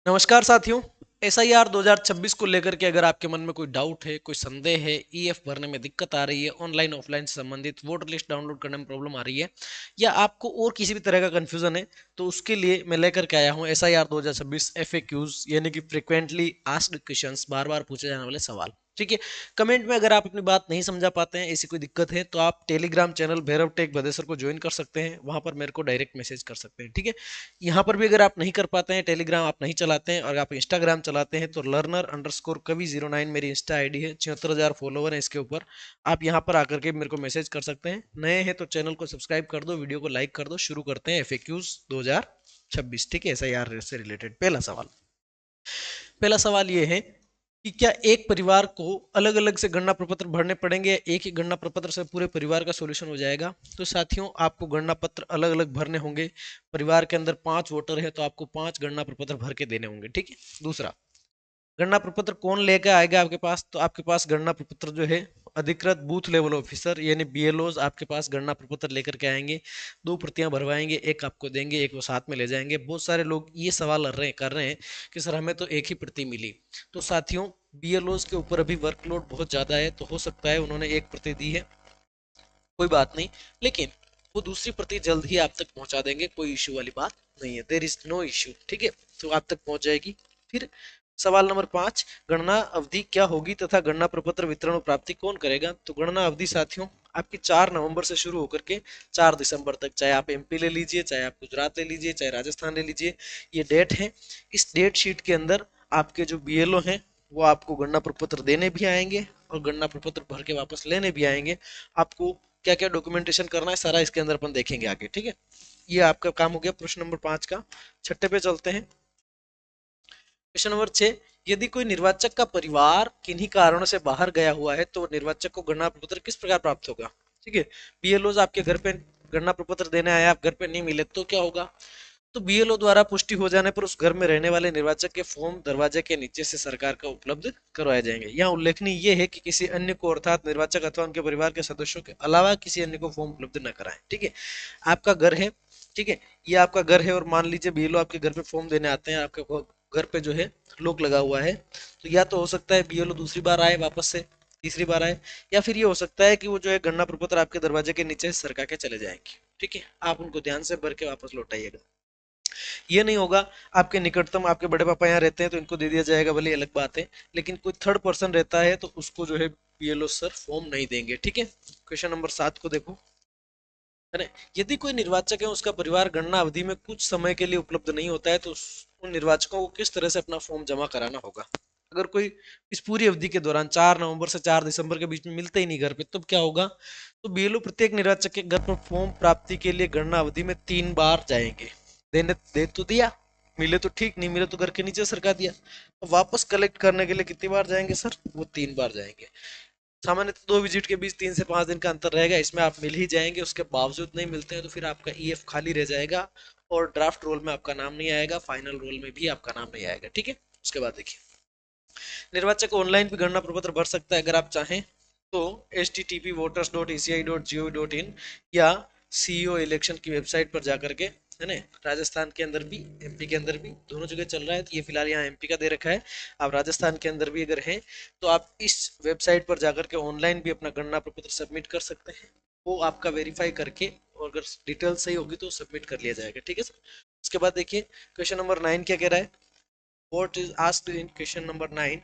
नमस्कार साथियों। SIR 2026 को लेकर के अगर आपके मन में कोई डाउट है, कोई संदेह है, EF भरने में दिक्कत आ रही है, ऑनलाइन ऑफलाइन से संबंधित वोटर लिस्ट डाउनलोड करने में प्रॉब्लम आ रही है, या आपको और किसी भी तरह का कंफ्यूजन है, तो उसके लिए मैं लेकर के आया हूँ SIR 2026 FAQs, यानी कि फ्रिक्वेंटली आस्क्ड क्वेश्चंस, बार बार पूछे जाने वाले सवाल। ठीक है। कमेंट में अगर आप अपनी बात नहीं समझा पाते हैं, ऐसी कोई दिक्कत है, तो आप Telegram channel Bhairav tech Bhadesar को ज्वाइन कर सकते हैं, वहां पर मेरे को डायरेक्ट मैसेज कर सकते हैं। ठीक है। यहाँ पर भी अगर आप नहीं कर पाते हैं, टेलीग्राम आप नहीं चलाते हैं और आप इंस्टाग्राम चलाते हैं, तो learner_कवि09 मेरी इंस्टा आईडी है, 76,000 फॉलोवर है इसके ऊपर। आप यहाँ पर आकर के मेरे को मैसेज कर सकते हैं। नए हैं तो चैनल को सब्सक्राइब कर दो, वीडियो को लाइक कर दो। शुरू करते हैं FAQs 2026। ठीक है, SIR से रिलेटेड पहला सवाल ये है कि क्या एक परिवार को अलग अलग से गणना प्रपत्र भरने पड़ेंगे, या एक ही गणना प्रपत्र से पूरे परिवार का सॉल्यूशन हो जाएगा? तो साथियों, आपको गणना पत्र अलग अलग भरने होंगे। परिवार के अंदर 5 वोटर है तो आपको 5 गणना प्रपत्र भर के देने होंगे। ठीक है। दूसरा, गणना प्रपत्र कौन लेकर आएगा आपके पास? तो आपके पास गणना प्रपत्र जो है, अधिकृत बूथ लेवल ऑफिसर यानी BLOs आपके पास गणना प्रपत्र लेकर के आएंगे। 2 प्रतियां भरवाएंगे, एक आपको देंगे, एक वो साथ में ले जाएंगे। बहुत सारे लोग ये सवाल कर रहे हैं कि सर हमें तो एक ही प्रति मिली। तो साथियों, BLOs के ऊपर अभी वर्कलोड बहुत ज्यादा है, तो हो सकता है उन्होंने एक प्रति दी है, कोई बात नहीं, लेकिन वो दूसरी प्रति जल्द ही आप तक पहुंचा देंगे। कोई इश्यू वाली बात नहीं है, देर इज नो इश्यू। ठीक है, तो आप तक पहुंच जाएगी। फिर सवाल नंबर 5, गणना अवधि क्या होगी तथा गणना प्रपत्र वितरण और प्राप्ति कौन करेगा? तो गणना अवधि साथियों आपकी 4 नवंबर से शुरू होकर के 4 दिसंबर तक, चाहे आप MP ले लीजिए, चाहे आप गुजरात ले लीजिए, चाहे राजस्थान ले लीजिए, ये डेट है। इस डेट शीट के अंदर आपके जो BLO हैं वो आपको गणना प्रपत्र देने भी आएंगे और गणना प्रपत्र भर के वापस लेने भी आएंगे। आपको क्या क्या डॉक्यूमेंटेशन करना है सारा इसके अंदर अपन देखेंगे आगे। ठीक है, ये आपका काम हो गया प्रश्न नंबर 5 का। छठे पे चलते हैं। क्वेश्चन नंबर 6, यदि कोई निर्वाचक का परिवार किन्हीं कारणों से बाहर गया हुआ है तो निर्वाचक को गणना प्रपत्र किस प्रकार प्राप्त होगा? ठीक है, BLOs आपके घर पे गणना प्रपत्र देने आए, आप घर पे नहीं मिले तो क्या होगा? तो BLO द्वारा पुष्टि हो जाने पर उस घर में रहने वाले निर्वाचक के फॉर्म दरवाजे के नीचे से सरकार का उपलब्ध करवाए जाएंगे। यहाँ उल्लेखनीय ये है कि किसी अन्य को अर्थात निर्वाचक अथवा उनके परिवार के सदस्यों के अलावा किसी अन्य को फॉर्म उपलब्ध न कराएं। ठीक है, आपका घर है, ठीक है, ये आपका घर है और मान लीजिए BLO आपके घर पे फॉर्म देने आते हैं, आपके घर पे जो है लॉक लगा हुआ है, तो या तो हो सकता है BLO दूसरी बार आए वापस से, तीसरी बार आए, या फिर ये हो सकता है कि वो जो है गणना प्रपत्र आपके दरवाजे के नीचे सरका के चले जाएंगे। ठीक है, आप उनको ध्यान से भर के वापस लौटाइएगा। ये नहीं होगा आपके निकटतम आपके बड़े पापा यहाँ रहते हैं तो इनको दे दिया जाएगा, भले अलग बात है, लेकिन कोई थर्ड पर्सन रहता है तो उसको जो है BLO सर फॉर्म नहीं देंगे। ठीक है, क्वेश्चन नंबर 7 को देखो, है ना। यदि कोई निर्वाचक है उसका परिवार गणना अवधि में कुछ समय के लिए उपलब्ध नहीं होता है तो उन निर्वाचकों को किस तरह से अपना फॉर्म जमा कराना होगा? अगर कोई इस पूरी अवधि के दौरान 4 नवंबर से 4 दिसंबर के बीच में मिलते ही नहीं घर पे, तब क्या होगा? तो BLO प्रत्येक निर्वाचक के घर पर फॉर्म प्राप्ति के लिए गणना अवधि में 3 बार जाएंगे। देने दे तो दिया, मिले तो ठीक, नहीं मिले तो घर के नीचे सरका दिया। अब वापस कलेक्ट करने के लिए कितनी बार जाएंगे सर? वो 3 बार जाएंगे। सामान्यतः 2 विजिट के बीच 3 से 5 दिन का अंतर रहेगा, इसमें आप मिल ही जाएंगे। उसके बावजूद नहीं मिलते हैं तो फिर आपका EF खाली रह जाएगा और ड्राफ्ट रोल में आपका नाम नहीं आएगा, फाइनल रोल में भी आपका नाम नहीं आएगा। ठीक है, उसके बाद देखिए, निर्वाचक ऑनलाइन भी गणना प्रपत्र भर सकता है अगर आप चाहें तो। http://voters.eci.gov.in या CEO इलेक्शन की वेबसाइट पर जाकर के, है ना। राजस्थान के अंदर भी, MP के अंदर भी, दोनों जगह चल रहा है, तो ये फिलहाल यहाँ MP का दे रखा है। आप राजस्थान के अंदर भी अगर हैं तो आप इस वेबसाइट पर जाकर के ऑनलाइन भी अपना गणना प्रपत्र सबमिट कर सकते हैं। वो आपका वेरीफाई करके, और अगर डिटेल सही होगी तो सबमिट कर लिया जाएगा। ठीक है सर। उसके बाद देखिए, क्वेश्चन नंबर 9 क्या कह रहा है? What is asked in question number 9,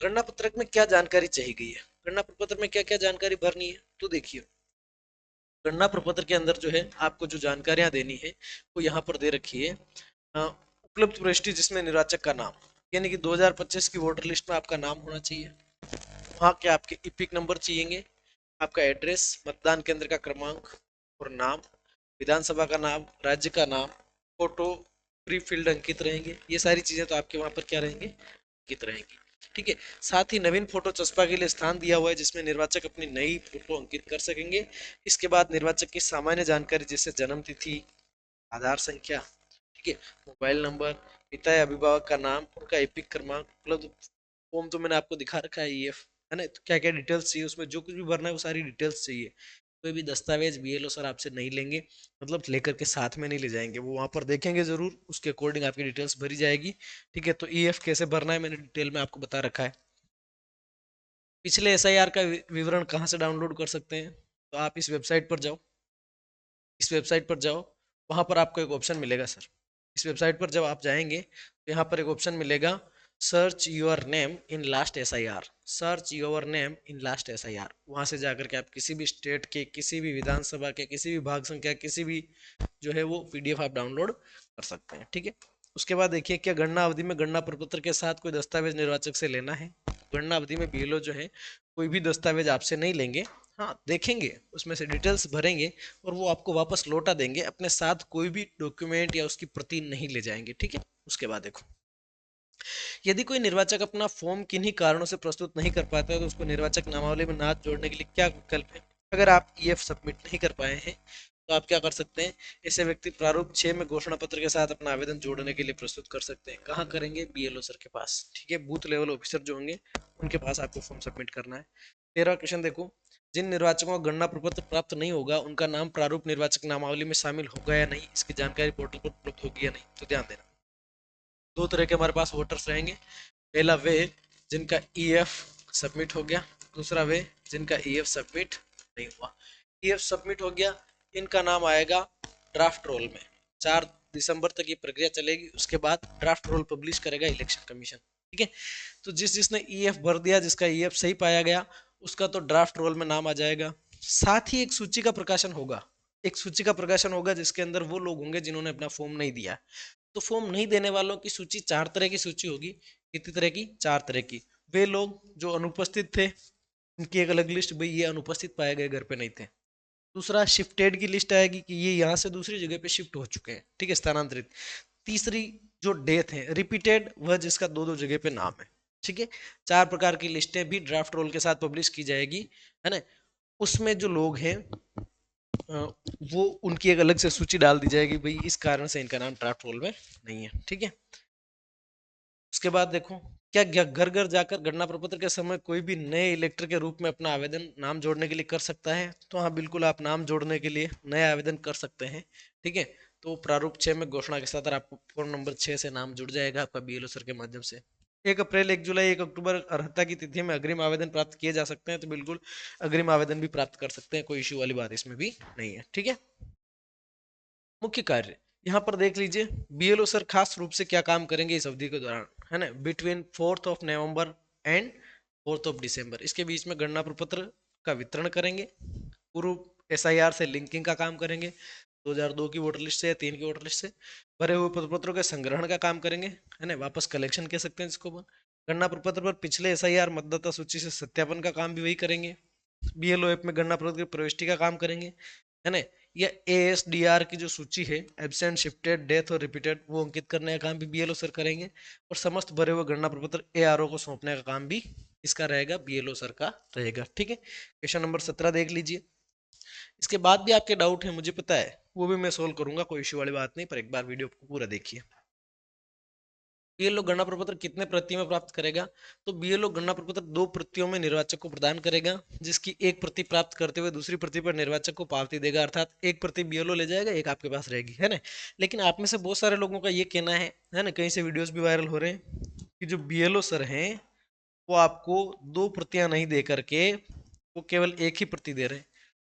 गणना पत्रक में क्या जानकारी चाहिए गई है? गणना प्रपत्र में क्या क्या जानकारी भरनी है? तो देखिए, गणना प्रपत्र के अंदर जो है आपको जो जानकारियां देनी है वो यहाँ पर दे रखी है। उपलब्ध प्रविष्टि जिसमें निर्वाचक का नाम, यानी कि 2025 की वोटर लिस्ट में आपका नाम होना चाहिए। वहाँ के आपके इपिक नंबर चाहिए, आपका एड्रेस, मतदान केंद्र का क्रमांक और नाम, विधानसभा का नाम, राज्य का नाम, फोटो, प्री फील्ड अंकित रहेंगे। ये सारी चीजें तो आपके वहां पर क्या रहेंगे? अंकित रहेंगी। ठीक है, साथ ही नवीन फोटो चस्पा के लिए स्थान दिया हुआ है जिसमें निर्वाचक अपनी नई फोटो अंकित कर सकेंगे। इसके बाद निर्वाचक की सामान्य जानकारी जैसे जन्म तिथि, आधार संख्या, ठीक है, मोबाइल नंबर, पिता या अभिभावक का नाम, उनका एपिक क्रमांक, उपलब्ध फॉर्म तो मैंने आपको दिखा रखा है EF, है ना। तो क्या क्या डिटेल्स चाहिए उसमें, जो कुछ भी भरना है वो सारी डिटेल्स चाहिए। कोई भी दस्तावेज बीएलओ सर आपसे नहीं लेंगे, मतलब लेकर के साथ में नहीं ले जाएंगे, वो वहां पर देखेंगे जरूर, उसके अकॉर्डिंग आपकी डिटेल्स भरी जाएगी। ठीक है, तो ईएफ कैसे भरना है मैंने डिटेल में आपको बता रखा है। पिछले एसआईआर का विवरण कहाँ से डाउनलोड कर सकते हैं, तो आप इस वेबसाइट पर जाओ, इस वेबसाइट पर जाओ, वहां पर आपको एक ऑप्शन मिलेगा सर। इस वेबसाइट पर जब आप जाएंगे तो यहाँ पर एक ऑप्शन मिलेगा, search your name in last SIR, search your name in last SIR. वहां से जाकर के आप किसी भी स्टेट के, किसी भी विधानसभा के, किसी भी भाग संख्या, किसी भी जो है वो पीडीएफ आप डाउनलोड कर सकते हैं। ठीक है, उसके बाद देखिए, क्या गणना अवधि में गणना प्रपत्र के साथ कोई दस्तावेज निर्वाचक से लेना है? गणना अवधि में बीएलओ जो है कोई भी दस्तावेज आपसे नहीं लेंगे, हाँ देखेंगे, उसमें से डिटेल्स भरेंगे और वो आपको वापस लौटा देंगे, अपने साथ कोई भी डॉक्यूमेंट या उसकी प्रति नहीं ले जाएंगे। ठीक है, उसके बाद देखो, यदि कोई निर्वाचक अपना फॉर्म किन्हीं कारणों से प्रस्तुत नहीं कर पाता है तो उसको निर्वाचक नामावली में नाम जोड़ने के लिए क्या विकल्प है? अगर आप ईएफ सबमिट नहीं कर पाए हैं तो आप क्या कर सकते हैं, ऐसे व्यक्ति प्रारूप 6 में घोषणा पत्र के साथ अपना आवेदन जोड़ने के लिए प्रस्तुत कर सकते हैं। कहाँ करेंगे? बीएलओ सर के पास। ठीक है, बूथ लेवल ऑफिसर जो होंगे उनके पास आपको फॉर्म सबमिट करना है। 13 क्वेश्चन देखो, जिन निर्वाचकों को गणना प्रपत्र प्राप्त नहीं होगा उनका नाम प्रारूप निर्वाचक नामावली में शामिल होगा या नहीं, इसकी जानकारी पोर्टल पर उपलब्ध होगी या नहीं, तो ध्यान देना। दो तरह के हमारे पास वोटर्स रहेंगे, पहला वे जिनका ईएफ सबमिट हो गया, दूसरा वे जिनका ईएफ सबमिट नहीं हुआ। ईएफ सबमिट हो गया, इनका नाम आएगा ड्राफ्ट रोल में। 4 दिसंबर तक ये प्रक्रिया चलेगी, उसके बाद ड्राफ्ट रोल पब्लिश करेगा इलेक्शन कमीशन। ठीक है, तो जिसने ईएफ भर दिया, जिसका ईएफ सही पाया गया, उसका तो ड्राफ्ट रोल में नाम आ जाएगा। साथ ही एक सूची का प्रकाशन होगा, एक सूची का प्रकाशन होगा जिसके अंदर वो लोग होंगे जिन्होंने अपना फॉर्म नहीं दिया। तो फॉर्म नहीं देने वालों की सूची 4 तरह की सूची होगी। कितनी तरह की? 4 तरह की। वे लोग जो अनुपस्थित थे, उनकी एक अलग लिस्ट, भाई ये अनुपस्थित पाए गए, घर पे नहीं थे। दूसरा, शिफ्टेड की लिस्ट आएगी कि ये यहाँ से दूसरी जगह पे शिफ्ट हो चुके हैं, ठीक है, स्थानांतरित। तीसरी जो डेथ है, रिपीटेड, वह जिसका 2-2 जगह पे नाम है। ठीक है, 4 प्रकार की लिस्टें भी ड्राफ्ट रोल के साथ पब्लिश की जाएगी, है ना। उसमें जो लोग हैं वो उनकी एक अलग से सूची डाल दी जाएगी, भाई इस कारण से इनका नाम ड्राफ्ट रोल में नहीं है। ठीक है, उसके बाद देखो, क्या घर घर जाकर गणना प्रपत्र के समय कोई भी नए इलेक्टर के रूप में अपना आवेदन नाम जोड़ने के लिए कर सकता है? तो हाँ बिल्कुल, आप नाम जोड़ने के लिए नया आवेदन कर सकते हैं। ठीक है, तो प्रारूप 6 में घोषणा के साथ आपको फॉर्म नंबर 6 से नाम जुड़ जाएगा आपका बीएलओ सर के माध्यम से। 1 अप्रैल, 1 जुलाई, 1 अक्टूबर अर्हता की तिथि में अग्रिम आवेदन प्राप्त किए जा सकते हैं, तो बिल्कुल अग्रिम आवेदन भी प्राप्त कर सकते हैं, कोई इश्यू वाली बात इसमें भी नहीं है। ठीक है, मुख्य कार्य यहाँ पर देख लीजिए, बीएलओ सर खास रूप से क्या काम करेंगे इस अवधि के दौरान, है ना, बिटवीन 4 नवंबर एंड 4 दिसंबर, इसके बीच में गणना प्रपत्र का वितरण करेंगे, पूर्व एसआईआर से लिंकिंग का काम करेंगे, 2002 की वोटर लिस्ट से या 3 की वोटर लिस्ट से भरे हुए प्रपत्रों के संग्रहण का काम करेंगे, है ना, वापस कलेक्शन कह सकते हैं जिसको। गणना प्रपत्र पर पिछले एसआईआर मतदाता सूची से सत्यापन का काम भी वही करेंगे। बीएलओ ऐप में गणना प्रपत्र की प्रविष्टि का काम करेंगे, है ना। या एएसडीआर की जो सूची है, एब्सेंट, शिफ्टेड, डेथ और रिपीटेड, वो अंकित करने का काम भी बीएलओ सर करेंगे। और समस्त भरे हुए गणना प्रपत्र एआरओ को सौंपने का काम भी इसका रहेगा, बीएलओ सर का रहेगा। ठीक है, क्वेश्चन नंबर 17 देख लीजिए। इसके बाद भी आपके डाउट है मुझे पता है, वो भी मैं सोल्व करूंगा, कोई इश्यू वाली बात नहीं, पर एक बार वीडियो को पूरा देखिए। बीएलओ गणना प्रपत्र कितने प्रति में प्राप्त करेगा? तो बीएलओ गणना प्रपत्र 2 प्रतियों में निर्वाचक को प्रदान करेगा, जिसकी एक प्रति प्राप्त करते हुए दूसरी प्रति पर निर्वाचक को पावती देगा, अर्थात एक प्रति बीएलओ ले जाएगा, एक आपके पास रहेगी, है ना। लेकिन आप में से बहुत सारे लोगों का ये कहना है ना, कहीं से वीडियोस भी वायरल हो रहे हैं कि जो बीएलओ सर हैं वो आपको 2 प्रतियां नहीं दे करके वो केवल एक ही प्रति दे रहे हैं।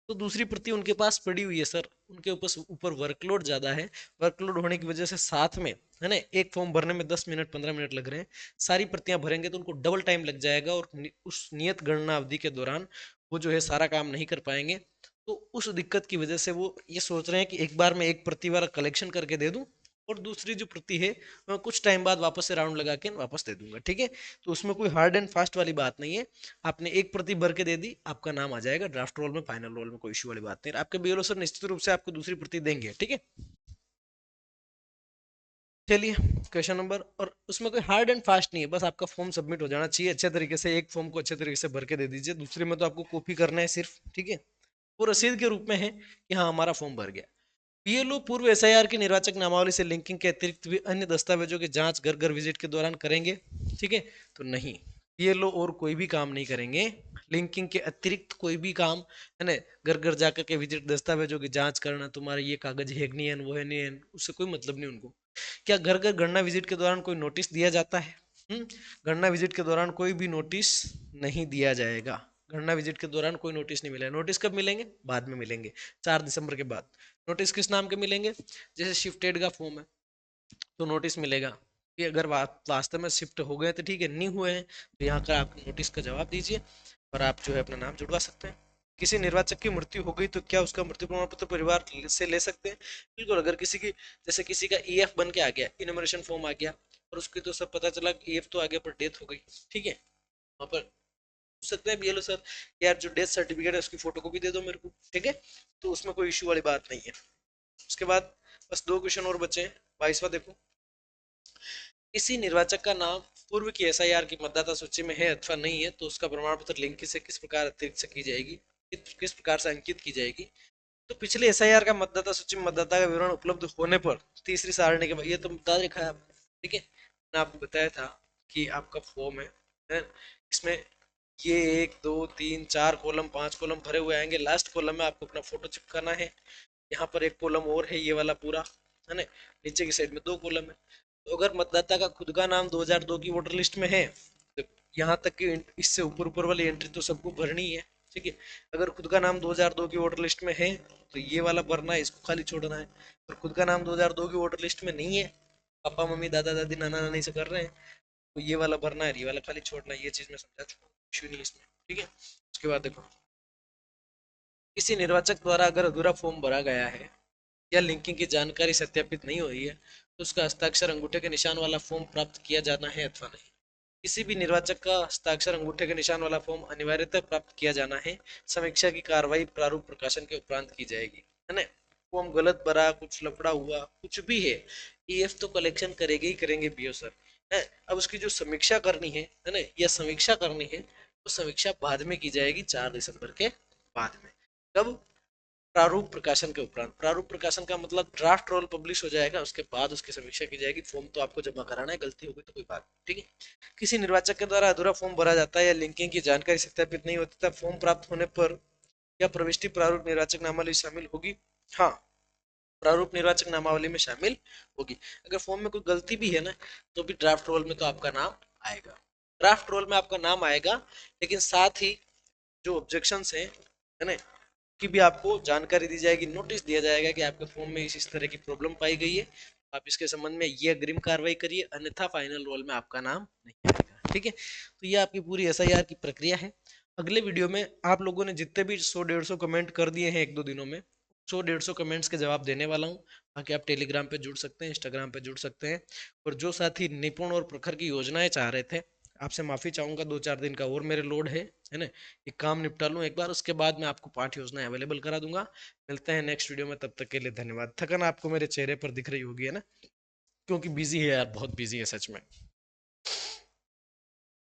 तो दूसरी प्रति उनके पास पड़ी हुई है सर, उनके ऊपर वर्कलोड ज्यादा है, वर्कलोड होने की वजह से साथ में, है ना, एक फॉर्म भरने में 10 मिनट 15 मिनट लग रहे हैं, सारी प्रतियां भरेंगे तो उनको डबल टाइम लग जाएगा और उस नियत गणना अवधि के दौरान वो जो है सारा काम नहीं कर पाएंगे। तो उस दिक्कत की वजह से वो ये सोच रहे हैं कि एक बार मैं एक प्रति वाला कलेक्शन करके दे दूं और दूसरी जो प्रति है मैं कुछ टाइम बाद वापस से राउंड लगा के वापस दे दूंगा। ठीक है, तो उसमें कोई हार्ड एंड फास्ट वाली बात नहीं है, आपने एक प्रति भर के दे दी, आपका नाम आ जाएगा ड्राफ्ट रोल में, फाइनल रोल में, कोई इश्यू वाली बात नहीं। आपके बीएलओ सर निश्चित रूप से आपको दूसरी प्रति देंगे। ठीक है, चलिए क्वेश्चन नंबर, और उसमें कोई हार्ड एंड फास्ट नहीं है, बस आपका फॉर्म सबमिट हो जाना चाहिए अच्छे तरीके से, एक फॉर्म को अच्छे तरीके से भर के दे दीजिए, दूसरे में तो आपको कॉपी करना है सिर्फ। ठीक है, वो रसीद के रूप में है कि हाँ हमारा फॉर्म भर गया। बीएलओ पूर्व एसआईआर की निर्वाचक नामावली से लिंकिंग के अतिरिक्त भी अन्य दस्तावेजों की जांच घर घर विजिट के दौरान करेंगे? ठीक है, तो नहीं, बीएलओ और कोई भी काम नहीं करेंगे, लिंकिंग के अतिरिक्त कोई भी काम, है ना, घर घर जाकर के विजिट, दस्तावेजों की जांच करना, तुम्हारे ये कागज है कि नहीं है, वो है नहीं है, उससे कोई मतलब नहीं उनको। क्या घर घर गणना विजिट के दौरान कोई नोटिस दिया जाता है? गणना विजिट के दौरान कोई भी नोटिस नहीं दिया जाएगा। गणना विजिट के दौरान कोई नोटिस नहीं मिलेगा। नोटिस कब मिलेंगे? बाद में मिलेंगे, 4 दिसंबर के बाद। नोटिस किस नाम के मिलेंगे? जैसे शिफ्टेड का फॉर्म है तो नोटिस मिलेगा कि अगर वास्तव में शिफ्ट हो गए तो ठीक है, नहीं हुए हैं तो यहाँ का आप नोटिस का जवाब दीजिए और आप जो है अपना नाम जुड़वा सकते हैं। किसी निर्वाचक की मृत्यु हो गई तो क्या उसका मृत्यु प्रमाण पत्र परिवार से ले सकते हैं? बिल्कुल। अगर किसी की, जैसे किसी का ईएफ बन के आ गया, इनोमिनेशन फॉर्म आ गया और उसकी तो सब पता चला ईएफ तो आ गया पर डेथ हो गई, ठीक है, वहां पर पूछ सकते हैं बीएलओ सर यार जो डेथ सर्टिफिकेट है उसकी फोटो कॉपी दे दो मेरे को, ठीक है, तो उसमें कोई इश्यू वाली बात नहीं है। उसके बाद बस 2 क्वेश्चन और बचे हैं। 22वां देखो, किसी निर्वाचक का नाम पूर्व की एसआईआर की मतदाता सूची में है अथवा नहीं है तो उसका प्रमाण पत्र लिंक से किस प्रकार अतिरिक्त से की जाएगी, किस प्रकार से अंकित की जाएगी? तो पिछले एसआईआर का मतदाता सूची में मतदाता का विवरण उपलब्ध होने पर तीसरी सारणी के बाद, ये तो बता रखा है आपको, ठीक है, मैंने आपको बताया था कि आपका फॉर्म है, इसमें ये 1 2 3 4 कॉलम 5 कॉलम भरे हुए आएंगे। लास्ट कॉलम में आपको अपना फोटो चिपकाना है। यहाँ पर एक कॉलम और है, ये वाला पूरा, है ना, नीचे की साइड में 2 कॉलम है। तो अगर मतदाता का खुद का नाम 2002 की वोटर लिस्ट में है तो यहाँ तक की इससे ऊपर ऊपर वाली एंट्री तो सबको भरनी है, ठीक है। अगर खुद का नाम 2002 की वोटर लिस्ट में है तो ये वाला भरना है, इसको खाली छोड़ना है। और खुद का नाम 2002 की वोटर लिस्ट में नहीं है, पापा मम्मी दादा दादी नाना नानी से कर रहे हैं, तो ये वाला भरना है, ये वाला खाली छोड़ना है। ये चीज मैं समझा चुका हूँ, इशू नहीं है इसमें, ठीक है। उसके बाद देखो, किसी निर्वाचक द्वारा अगर अधूरा फॉर्म भरा गया है या लिंकिंग की जानकारी सत्यापित नहीं हुई है तो उसका हस्ताक्षर अंगूठे के निशान वाला फॉर्म प्राप्त किया जाना है अथवा नहीं? किसी भी निर्वाचक का हस्ताक्षर अंगूठे के निशान वाला फॉर्म अनिवार्यतः प्राप्त किया जाना है। समीक्षा की कार्रवाई प्रारूप प्रकाशन के उपरांत की जाएगी, है ना। फॉर्म गलत भरा, कुछ लफड़ा हुआ, कुछ भी है, ईएफ तो कलेक्शन करेंगे ही करेंगे बीओ सर, है। अब उसकी जो समीक्षा करनी है ना, या समीक्षा करनी है तो समीक्षा बाद में की जाएगी, 4 दिसंबर के बाद में। कब? प्रारूप प्रकाशन के उपरांत। प्रारूप प्रकाशन का मतलब ड्राफ्ट रोल पब्लिश हो जाएगा, उसके बाद उसकी समीक्षा की जाएगी। फॉर्म तो आपको जमा कराना है, गलती हो गई तो कोई बात नहीं, ठीक है। किसी निर्वाचक के द्वारा अधूरा फॉर्म भरा जाता है या लिंकिंग की जानकारी सत्यापित नहीं होती तब फॉर्म प्राप्त होने पर क्या प्रविष्टि प्रारूप निर्वाचक नामावली शामिल होगी? हाँ, प्रारूप निर्वाचक नामावली में शामिल होगी। अगर फॉर्म में कोई गलती भी है ना तो भी ड्राफ्ट रोल में तो आपका नाम आएगा। ड्राफ्ट रोल में आपका नाम आएगा, लेकिन साथ ही जो ऑब्जेक्शन है ना, की भी आपको जानकारी दी जाएगी, नोटिस दिया जाएगा कि आपके फॉर्म में इस तरह की प्रॉब्लम पाई गई है, आप इसके संबंध में ये अग्रिम कार्रवाई करिए, अन्यथा फाइनल रोल में आपका नाम नहीं आएगा, ठीक है। तो ये आपकी पूरी एसआईआर की प्रक्रिया है। अगले वीडियो में आप लोगों ने जितने भी 100-150 कमेंट कर दिए हैं 1-2 दिनों में, 100-150 कमेंट्स के जवाब देने वाला हूँ। बाकी आप टेलीग्राम पे जुड़ सकते हैं, इंस्टाग्राम पे जुड़ सकते हैं। और जो साथी निपुण और प्रखर की योजनाएं चाह रहे थे, आपसे माफी चाहूंगा, 2-4 दिन का और मेरे लोड है ना, एक काम निपटा लूँ एक बार, उसके बाद मैं आपको पाठ योजना अवेलेबल करा दूंगा। मिलते हैं नेक्स्ट वीडियो में, तब तक के लिए धन्यवाद। थकन आपको मेरे चेहरे पर दिख रही होगी, है ना, क्योंकि बिजी है यार, बहुत बिजी है सच में।